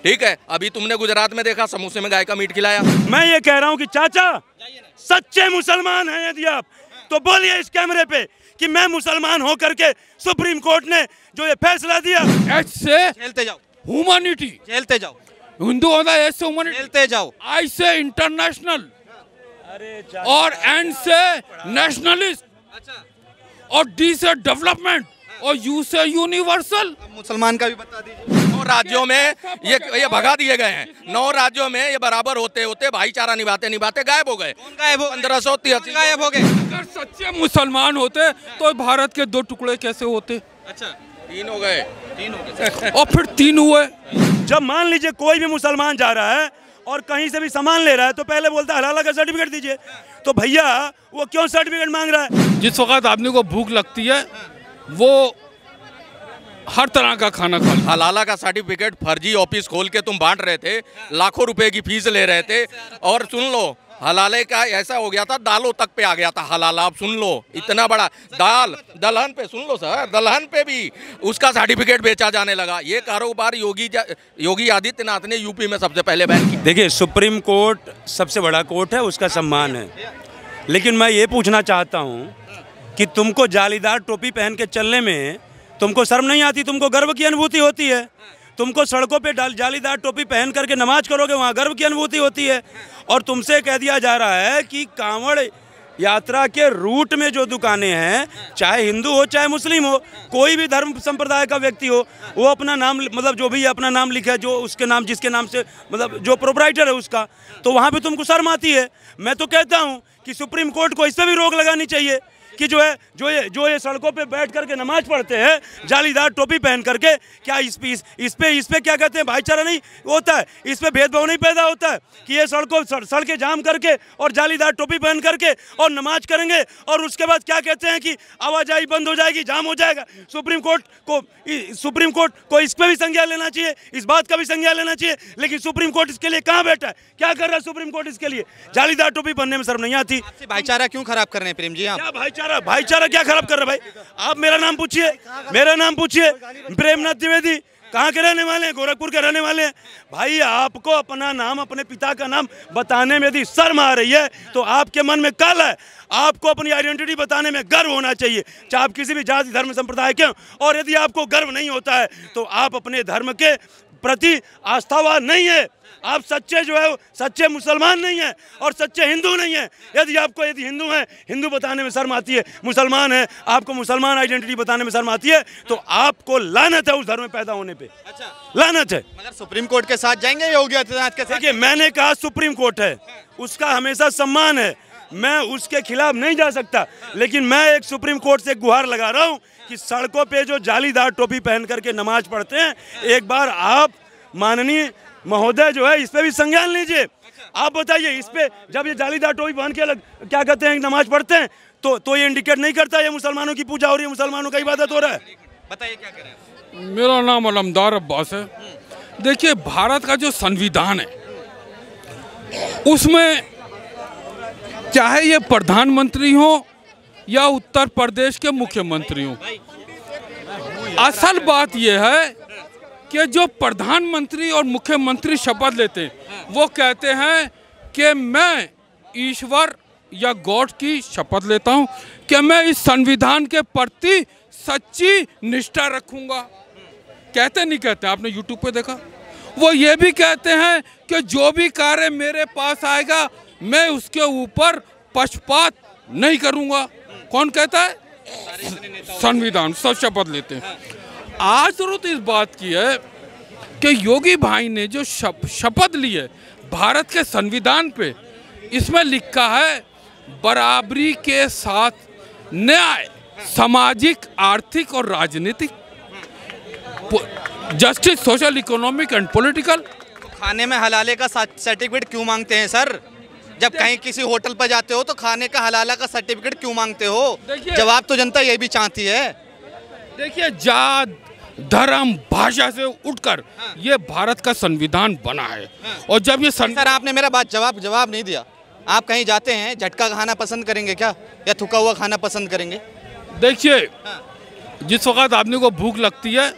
ठीक है, अभी तुमने गुजरात में देखा समोसे में गाय का मीट खिलाया। मैं ये कह रहा हूँ कि चाचा सच्चे मुसलमान हैं यदि आप, तो बोलिए इस कैमरे पे कि मैं मुसलमान होकर के सुप्रीम कोर्ट ने जो ये फैसला दिया, एच से झेलते जाओ, ह्यूमैनिटी, झेलते जाओ, हिंदू होता है एच से ह्यूमैनिटी, झेलते जाओ, आई से इंटरनेशनल और एन से नेशनलिस्ट, और डी से डेवलपमेंट और यू से यूनिवर्सल। मुसलमान का भी बता दीजिए। 9 राज्यों में ये भगा दिए गए हैं। 9 राज्यों में ये बराबर होते होते भाईचारा निभाते निभाते गायब हो गए। कौन गायब हो? 1583 गायब हो गए। अगर सच्चे मुसलमान होते तो भारत के 2 टुकड़े कैसे होते? अच्छा, 3 हो गए। 3 हो गए और फिर 3 हुए। जब मान लीजिए कोई भी मुसलमान जा रहा है और कहीं से भी सामान ले रहा है तो पहले बोलता है हलाला का सर्टिफिकेट दीजिए। तो भैया वो क्यों सर्टिफिकेट मांग रहा है? जिस वक्त आदमी को भूख लगती है वो हर तरह का खाना खा लेता है। हलाला का सर्टिफिकेट फर्जी ऑफिस खोल के तुम बांट रहे थे, लाखों रुपए की फीस ले रहे थे। और सुन लो, हलाले का ऐसा हो गया था, दालों तक पे आ गया था हलाला। अब सुन लो, इतना बड़ा दाल दलहन पे, सुन लो सर, दलहन पे भी उसका सर्टिफिकेट बेचा जाने लगा। ये कारोबार योगी आदित्यनाथ ने यूपी में सबसे पहले बैन किया। देखिए, सुप्रीम कोर्ट सबसे बड़ा कोर्ट है, उसका सम्मान है, लेकिन मैं ये पूछना चाहता हूँ कि तुमको जालीदार टोपी पहन के चलने में तुमको शर्म नहीं आती? तुमको गर्व की अनुभूति होती है? तुमको सड़कों पे जालीदार टोपी पहन करके नमाज करोगे, वहाँ गर्व की अनुभूति होती है। और तुमसे कह दिया जा रहा है कि कांवड़ यात्रा के रूट में जो दुकानें हैं, चाहे हिंदू हो चाहे मुस्लिम हो, कोई भी धर्म संप्रदाय का व्यक्ति हो, वो अपना नाम, मतलब जो भी अपना नाम लिखे, जो उसके नाम, जिसके नाम से, मतलब जो प्रोप्राइटर है उसका, तो वहाँ पे तुमको शर्म आती है। मैं तो कहता हूँ कि सुप्रीम कोर्ट को इस पर भी रोक लगानी चाहिए कि जो ये सड़कों पे बैठ करके नमाज पढ़ते हैं जालीदार टोपी पहन करके, क्या इस पे क्या कहते हैं, भाईचारा नहीं होता है? इस पे भेदभाव नहीं पैदा होता है कि ये सड़कें जाम करके और जालीदार टोपी पहन करके और नमाज करेंगे और उसके बाद क्या कहते हैं कि आवाजाही बंद हो जाएगी, जाम हो जाएगा। सुप्रीम कोर्ट को इस पे भी संज्ञान लेना चाहिए, इस बात का भी संज्ञान लेना चाहिए। लेकिन सुप्रीम कोर्ट इसके लिए कहाँ बैठा है? क्या कर रहा है सुप्रीम कोर्ट इसके लिए? जालीदार टोपी पहनने में शर्म नहीं आती? भाईचारा क्यों खराब कर रहे हैं प्रेम जी आप? भाईचारा क्या खराब कर रहा है भाई? आप मेरा नाम पूछिए, प्रेमनाथ द्विवेदी कहाँ के रहने वाले हैं? गोरखपुर के रहने वाले हैं। भाई आपको अपना नाम, अपने पिता का नाम बताने में यदि शर्म आ रही है तो आपके मन में काल है। आपको अपनी आइडेंटिटी बताने में गर्व होना चाहिए, चाहे आप किसी भी जाति धर्म संप्रदाय के। और यदि आपको गर्व नहीं होता है तो आप अपने धर्म के प्रति आस्थावान नहीं है, आप सच्चे मुसलमान नहीं हैं और सच्चे हिंदू नहीं हैं। यदि हिंदू हैं, हिंदू बताने में शर्म आती है, मुसलमान है, आपको मुसलमान आइडेंटिटी बताने में शर्म आती है, तो आपको लानत है उस धर्म में पैदा होने पे। अच्छा, लानत है। मगर सुप्रीम कोर्ट के साथ जाएंगे योगी आदित्यनाथ के साथ? देखिए, मैंने कहा सुप्रीम कोर्ट है, उसका हमेशा सम्मान है, मैं उसके खिलाफ नहीं जा सकता। लेकिन मैं एक सुप्रीम कोर्ट से गुहार लगा रहा हूँ कि सड़कों पे जो जालीदार टोपी पहन करके नमाज पढ़ते हैं, एक बार आप माननीय महोदय जो है इस पे भी संज्ञान लीजिए। आप बताइए, इस पे जब ये जालीदार टोपी पहन के क्या कहते हैं, नमाज पढ़ते हैं, तो ये इंडिकेट नहीं करता ये मुसलमानों की पूजा हो रही है, मुसलमानों का इबादत हो रहा है? बताइए क्या करें। मेरा नाम अलमदार अब्बास है। देखिए, भारत का जो संविधान है उसमें चाहे ये प्रधानमंत्री हो या उत्तर प्रदेश के मुख्यमंत्री हो, असल बात यह है कि जो प्रधानमंत्री और मुख्यमंत्री शपथ लेते हैं वो कहते हैं कि मैं ईश्वर या गॉड की शपथ लेता हूं कि मैं इस संविधान के प्रति सच्ची निष्ठा रखूंगा। कहते नहीं कहते? आपने यूट्यूब पे देखा? वो ये भी कहते हैं कि जो भी कार्य मेरे पास आएगा मैं उसके ऊपर पक्षपात नहीं करूंगा। कौन कहता है? संविधान। सब शपथ लेते हैं। आज जरूरत इस बात की है कि योगी भाई ने जो शपथ ली है भारत के संविधान पे, इसमें लिखा है बराबरी के साथ न्याय, सामाजिक, आर्थिक और राजनीतिक, justice, social, economic and political. खाने में हलाले का सर्टिफिकेट क्यों मांगते हैं सर? जब कहीं किसी होटल पर जाते हो तो खाने का हलाला का सर्टिफिकेट क्यों मांगते हो? जवाब तो जनता ये भी चाहती है। देखिए, जात, धर्म, भाषा से उठकर ये भारत का संविधान बना है। और जब ये सर, आपने मेरा बात जवाब नहीं दिया। आप कहीं जाते हैं, झटका खाना पसंद करेंगे क्या, या थुका हुआ खाना पसंद करेंगे? देखिए, जिस वक्त आदमी को भूख लगती है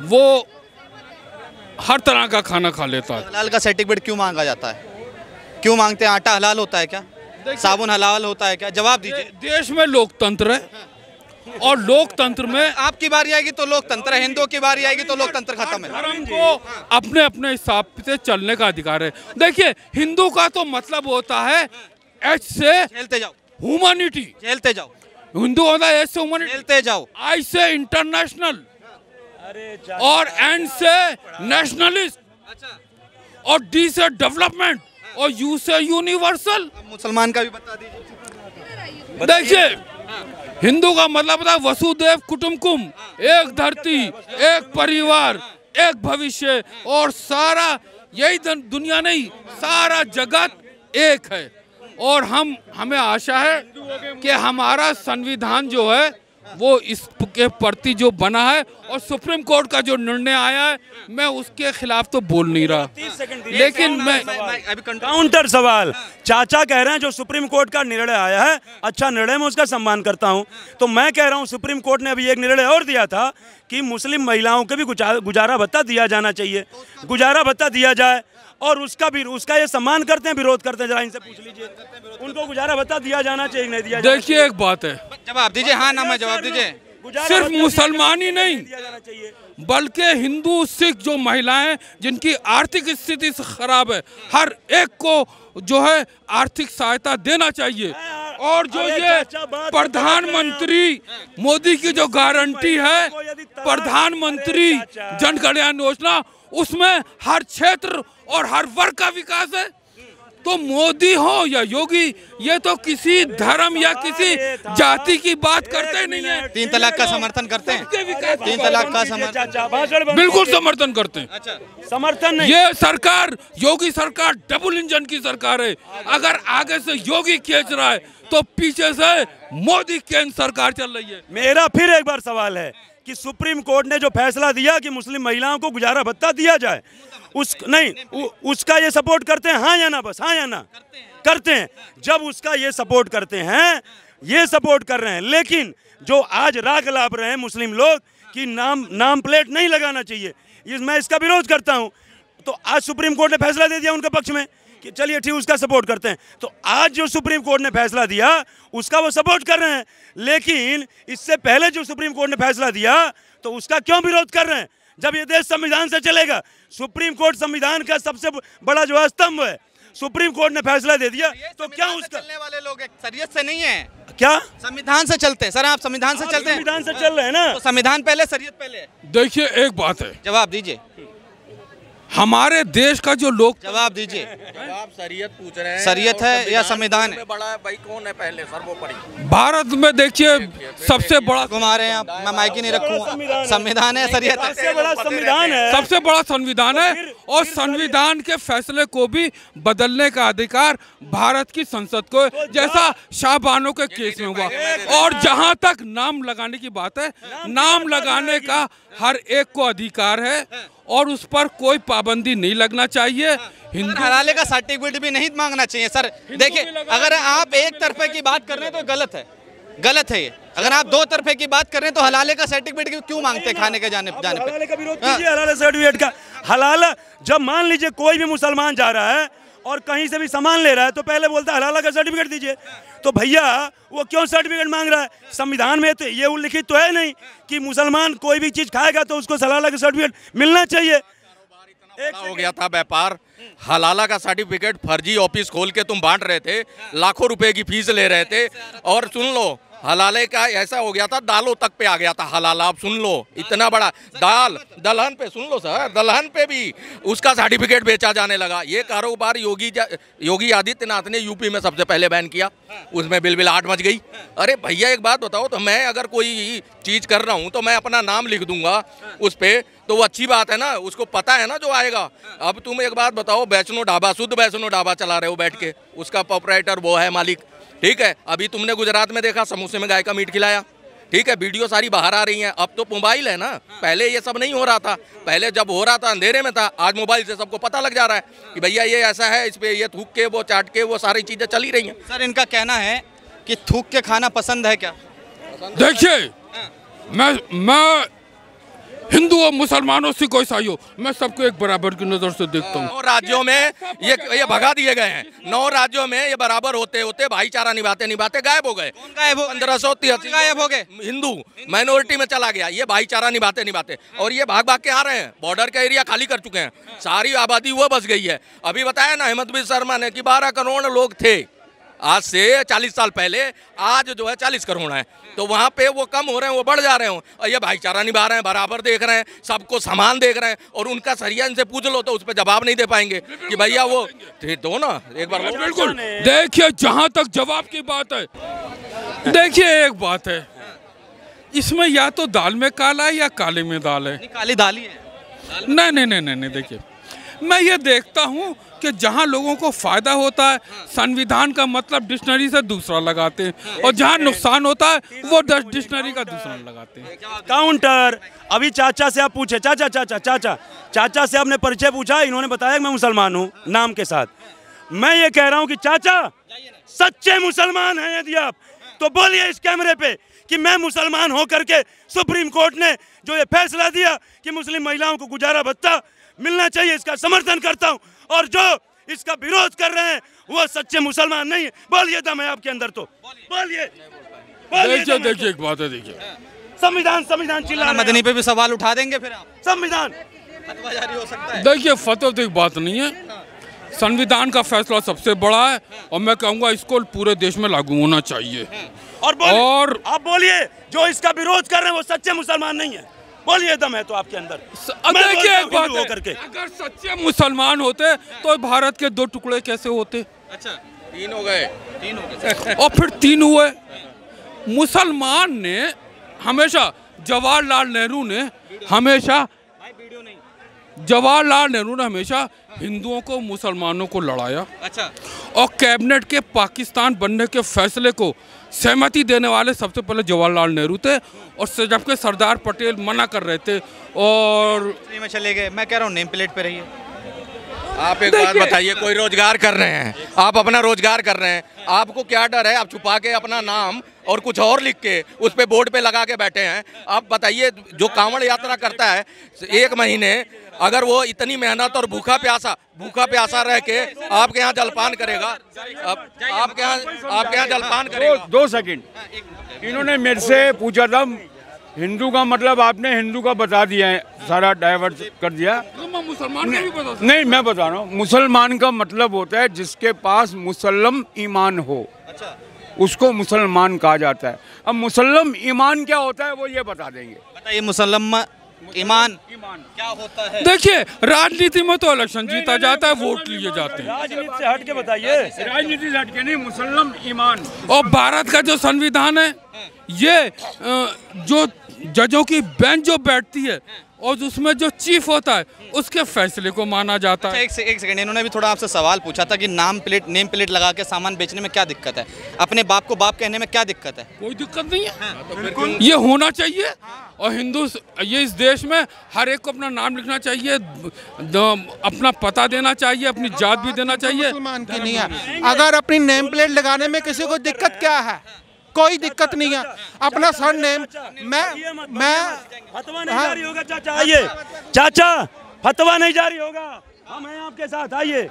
वो हर तरह का खाना खा लेता है। हलाल का सर्टिफिकेट क्यों मांगा जाता है? क्यों मांगते हैं? आटा हलाल होता है क्या? साबुन हलाल होता है क्या? जवाब दीजिए। देश में लोकतंत्र है और लोकतंत्र में आपकी बारी आएगी तो लोकतंत्र है, हिंदुओं की बारी आएगी तो लोकतंत्र खत्म है। धर्म को अपने अपने हिसाब से चलने का अधिकार है। देखिए, हिंदू का तो मतलब होता है एच से झेलते जाओ, ह्यूमैनिटी, झेलते जाओ, हिंदू होता है एच से ह्यूमैनिटी, झेलते जाओ, आई से इंटरनेशनल और एन से नेशनलिस्ट और डी से डेवलपमेंट और यू से यूनिवर्सल। मुसलमान का भी बता दीजिए। देखिए, हिंदू का मतलब होता है वसुदेव कुटुंबकम, एक धरती, एक परिवार, एक भविष्य, और सारा यही दुनिया नहीं, सारा जगत एक है। और हमें आशा है कि हमारा संविधान जो है वो इसके प्रति जो बना है, और सुप्रीम कोर्ट का जो निर्णय आया है, मैं उसके खिलाफ तो बोल नहीं रहा, लेकिन मैं अभी काउंटर सवाल, चाचा कह रहे हैं जो सुप्रीम कोर्ट का निर्णय आया है अच्छा निर्णय, मैं उसका सम्मान करता हूं। तो मैं कह रहा हूं सुप्रीम कोर्ट ने अभी एक निर्णय और दिया था कि मुस्लिम महिलाओं को भी गुजारा भत्ता दिया जाना चाहिए, गुजारा भत्ता दिया जाए, और उसका ये सम्मान करते हैं, विरोध करते हैं। जरा इनसे पूछ लीजिए, उनको गुजारा भत्ता दिया जाना चाहिए, नहीं दिया जाना? देखिए, एक बात है, जवाब दीजिए, हाँ ना में जवाब दीजिए। सिर्फ मुसलमान ही नहीं बल्कि हिंदू सिख जो महिलाएं जिनकी आर्थिक स्थिति खराब है, हर एक को जो है आर्थिक सहायता देना चाहिए। और जो ये प्रधानमंत्री मोदी की जो गारंटी है, प्रधानमंत्री जन कल्याण योजना, उसमें हर क्षेत्र और हर वर्ग का विकास है। तो मोदी हो या योगी, ये तो किसी धर्म या किसी जाति की बात करते नहीं है। 3 तलाक का समर्थन करते हैं? 3 तलाक का समर्थन बिल्कुल समर्थन करते हैं। अच्छा, समर्थन नहीं। ये सरकार, योगी सरकार डबल इंजन की सरकार है। अगर आगे से योगी खींच रहा है तो पीछे से मोदी केंद्र सरकार चल रही है। मेरा फिर एक बार सवाल है कि सुप्रीम कोर्ट ने जो फैसला दिया कि मुस्लिम महिलाओं को गुजारा भत्ता दिया जाए, उसका ये सपोर्ट करते हैं, हाँ या ना? बस हाँ या ना करते हैं। जब उसका ये सपोर्ट करते हैं, ये सपोर्ट कर रहे हैं, लेकिन जो आज राग लाभ रहे हैं मुस्लिम लोग कि नाम प्लेट नहीं लगाना चाहिए, मैं इसका विरोध करता हूं। तो आज सुप्रीम कोर्ट ने फैसला दे दिया उनके पक्ष में कि चलिए ठीक, उसका सपोर्ट करते हैं। तो आज जो सुप्रीम कोर्ट ने फैसला दिया उसका वो सपोर्ट कर रहे हैं, लेकिन इससे पहले जो सुप्रीम कोर्ट ने फैसला दिया तो उसका क्यों विरोध कर रहे हैं? जब ये देश संविधान से चलेगा, सुप्रीम कोर्ट संविधान का सबसे बड़ा जो स्तंभ है, सुप्रीम कोर्ट ने फैसला दे दिया तो क्या उसका? चलने वाले लोग शरीयत से नहीं है क्या? संविधान से चलते हैं सर। आप संविधान से चलते हैं? संविधान से चल रहे हैं ना। तो संविधान पहले, शरीयत पहले। देखिए, एक बात है, जवाब दीजिए, हमारे देश का जो लोग, जवाब दीजिए। आप शरीयत पूछ रहे हैं, शरीयत है या संविधान है? बड़ा है भाई, कौन है पहले सर्वोपरि? भारत में देखिए सबसे बड़ा, घुमा रहे हैं आप, मैं माइक ही नहीं रखूंगा। संविधान है, शरीयत है? सबसे बड़ा संविधान है, सबसे बड़ा संविधान है, और संविधान के फैसले को भी बदलने का अधिकार भारत की संसद को, जैसा शाहबानो के केस में हुआ। और जहां तक नाम लगाने की बात है, नाम लगाने का हर एक को अधिकार है और उस पर कोई पाबंदी नहीं लगना चाहिए। हिंदू हलाले का सर्टिफिकेट भी नहीं मांगना चाहिए सर। देखिए, अगर आप एक तरफे की बात कर रहे हैं तो गलत है, गलत है ये। अगर आप 2 तरफे की बात कर रहे हैं तो हलाले का सर्टिफिकेट क्यों मांगते हैं खाने के जाने पे? हलाले का विरोध कीजिए, हलाले सर्टिफिकेट का। हलाला, जब मान लीजिए कोई भी मुसलमान जा रहा है और कहीं से भी सामान ले रहा है तो पहले बोलता है हलाला का सर्टिफिकेट दीजिए। तो भैया वो क्यों सर्टिफिकेट मांग रहा है? संविधान में तो ये उल्लिखित तो है नहीं कि मुसलमान कोई भी चीज खाएगा तो उसको हलाला का सर्टिफिकेट मिलना चाहिए। हो गया था व्यापार, हलाला का सर्टिफिकेट फर्जी ऑफिस खोल के तुम बांट रहे थे, लाखों रुपए की फीस ले रहे थे। और सुन लो, हलाले का ऐसा हो गया था, दालों तक पे आ गया था हलाला। अब सुन लो, इतना बड़ा दाल दलहन पे, सुन लो सर, दलहन पे भी उसका सर्टिफिकेट बेचा जाने लगा। ये कारोबार योगी आदित्यनाथ ने यूपी में सबसे पहले बैन किया, उसमें बिलबिलाहट मच गई। अरे भैया एक बात बताओ, तो मैं अगर कोई चीज कर रहा हूँ तो मैं अपना नाम लिख दूंगा उस पे, तो वो अच्छी बात है ना, उसको पता है ना जो आएगा। अब तुम एक बात बताओ, वैष्णो ढाबा, शुद्ध वैष्णो ढाबा चला रहे हो बैठ के, उसका प्रोपराइटर वो है, मालिक, ठीक है। अभी तुमने गुजरात में देखा समोसे में गाय का मीट खिलाया, ठीक है, वीडियो सारी बाहर आ रही हैं। अब तो मोबाइल है ना, पहले ये सब नहीं हो रहा था। पहले जब हो रहा था अंधेरे में था, आज मोबाइल से सबको पता लग जा रहा है कि भैया ये ऐसा है, इस पे ये थूक के, वो चाट के, वो सारी चीजें चली रही हैं। सर, इनका कहना है कि थूक के खाना पसंद है क्या? देखिए, मैं हिंदू हो, मुसलमान हो, सिख हो, ईसाई हो, मैं सबको एक बराबर की नज़र से देखता हूँ। 9 राज्यों में ये भगा दिए गए हैं। 9 राज्यों में ये बराबर होते होते भाईचारा निभाते निभाते गायब हो गए। कौन गायब हो? 1583 गायब हो गए? हिंदू माइनॉरिटी में चला गया। ये भाईचारा निभाते निभाते और ये भाग भाग के आ रहे हैं। बॉर्डर का एरिया खाली कर चुके हैं, सारी आबादी वो बस गई है। अभी बताया ना हेमंत बिस्वा शर्मा ने कि 12 करोड़ लोग थे आज से 40 साल पहले, आज जो है 40 करोड़ है। तो वहाँ पे वो कम हो रहे हैं, वो बढ़ जा रहे हो, और ये भाईचारा निभा रहे हैं, बराबर देख रहे हैं, सबको समान देख रहे हैं। और उनका सरिया इनसे पूछ लो तो उस पर जवाब नहीं दे पाएंगे कि भैया वो दो ना एक बार। बिल्कुल, देखिए जहाँ तक जवाब की बात है, देखिए एक बात है, इसमें या तो दाल में काला है या काले में दाल है। काली दाल ही है। नहीं, देखिए मैं ये देखता हूँ कि जहाँ लोगों को फायदा होता है संविधान का मतलब डिक्शनरी से दूसरा लगाते हैं, और जहाँ नुकसान होता है वो डिक्शनरी का दूसरा लगाते हैं। काउंटर। अभी चाचा से आप पूछे, चाचा से आपने परिचय पूछा, इन्होंने बताया कि मैं मुसलमान हूँ नाम के साथ। मैं ये कह रहा हूँ कि चाचा सच्चे मुसलमान हैं यदि आप, तो बोलिए इस कैमरे पे कि मैं मुसलमान हो करके सुप्रीम कोर्ट ने जो ये फैसला दिया कि मुस्लिम महिलाओं को गुजारा भत्ता मिलना चाहिए, इसका समर्थन करता हूं। और जो इसका विरोध कर रहे हैं वो सच्चे मुसलमान नहीं है। बोलिए दम है आपके अंदर, तो बोलिए। देखिए एक बात है, देखिए संविधान चिल्ला, मदनी पे भी सवाल उठा देंगे फिर आप। संविधान फतवा जारी हो सकता है। देखिए फतवा तो एक बात नहीं है, संविधान का फैसला सबसे बड़ा है, और मैं कहूँगा इसको पूरे देश में लागू होना चाहिए। और आप बोलिए जो इसका विरोध कर रहे हैं वो सच्चे मुसलमान नहीं है। बोलिए दम है तो आपके अंदर। देखिए एक बात है, अगर सच्चे मुसलमान होते तो भारत के 2 टुकड़े कैसे होते? अच्छा, 3 हो गए। और फिर 3 हुए। मुसलमान ने हमेशा, जवाहरलाल नेहरू ने हमेशा हिंदुओं को मुसलमानों को लड़ाया। अच्छा। और कैबिनेट के पाकिस्तान बनने के फैसले को सहमति देने वाले सबसे पहले जवाहरलाल नेहरू थे, और जबकि सरदार पटेल मना कर रहे थे। और में चले गए। मैं कह रहा हूँ नेम प्लेट पे रहिए। आप एक बात बताइए, कोई रोजगार कर रहे हैं, आप अपना रोजगार कर रहे हैं, आपको क्या डर है? आप छुपा के अपना नाम और कुछ और लिख के उस पे बोर्ड पे लगा के बैठे हैं। आप बताइए, जो कांवड़ यात्रा करता है 1 महीने, अगर वो इतनी मेहनत और भूखा प्यासा रह के आपके यहाँ जलपान करेगा, आपके यहाँ जलपान करेगा। 2 सेकंड, इन्होंने मेरे से पूछा था हिंदू का मतलब, आपने हिंदू का बता दिया है, सारा डाइवर्ट कर दिया। मुसलमान का भी बता। नहीं, मैं बता रहा हूँ, मुसलमान का मतलब होता है जिसके पास मुसल्लम ईमान हो। अच्छा। उसको मुसलमान कहा जाता है। अब मुसल्लम ईमान क्या होता है वो ये बता देंगे। बताइए मुसल्लम ईमान क्या होता है? देखिए राजनीति में तो इलेक्शन जीता जाता है, वोट लिए जाते हैं। राजनीति से हट के बताइए। राजनीति से हट के नहीं, मुसल्लम ईमान। और भारत का जो संविधान है, ये जो जजों की बेंच जो बैठती है और उसमें जो चीफ होता है उसके फैसले को माना जाता है। एक सेकंड, इन्होंने भी थोड़ा आपसे सवाल पूछा था कि नेम प्लेट लगा के सामान बेचने में क्या दिक्कत है? अपने बाप को बाप कहने में क्या दिक्कत है? कोई दिक्कत नहीं है, ये होना चाहिए। और ये इस देश में हर एक को अपना नाम लिखना चाहिए, अपना पता देना चाहिए, अपनी जात भी देना चाहिए। मुसलमान की नहीं है। अगर अपनी नेम प्लेट लगाने में किसी को दिक्कत क्या है? कोई दिक्कत नहीं है। अपना सर नेम मैं फतवा नहीं जारी होगा। चाचा आइए, चाचा फतवा नहीं जारी होगा, हम हैं आपके साथ, आइए।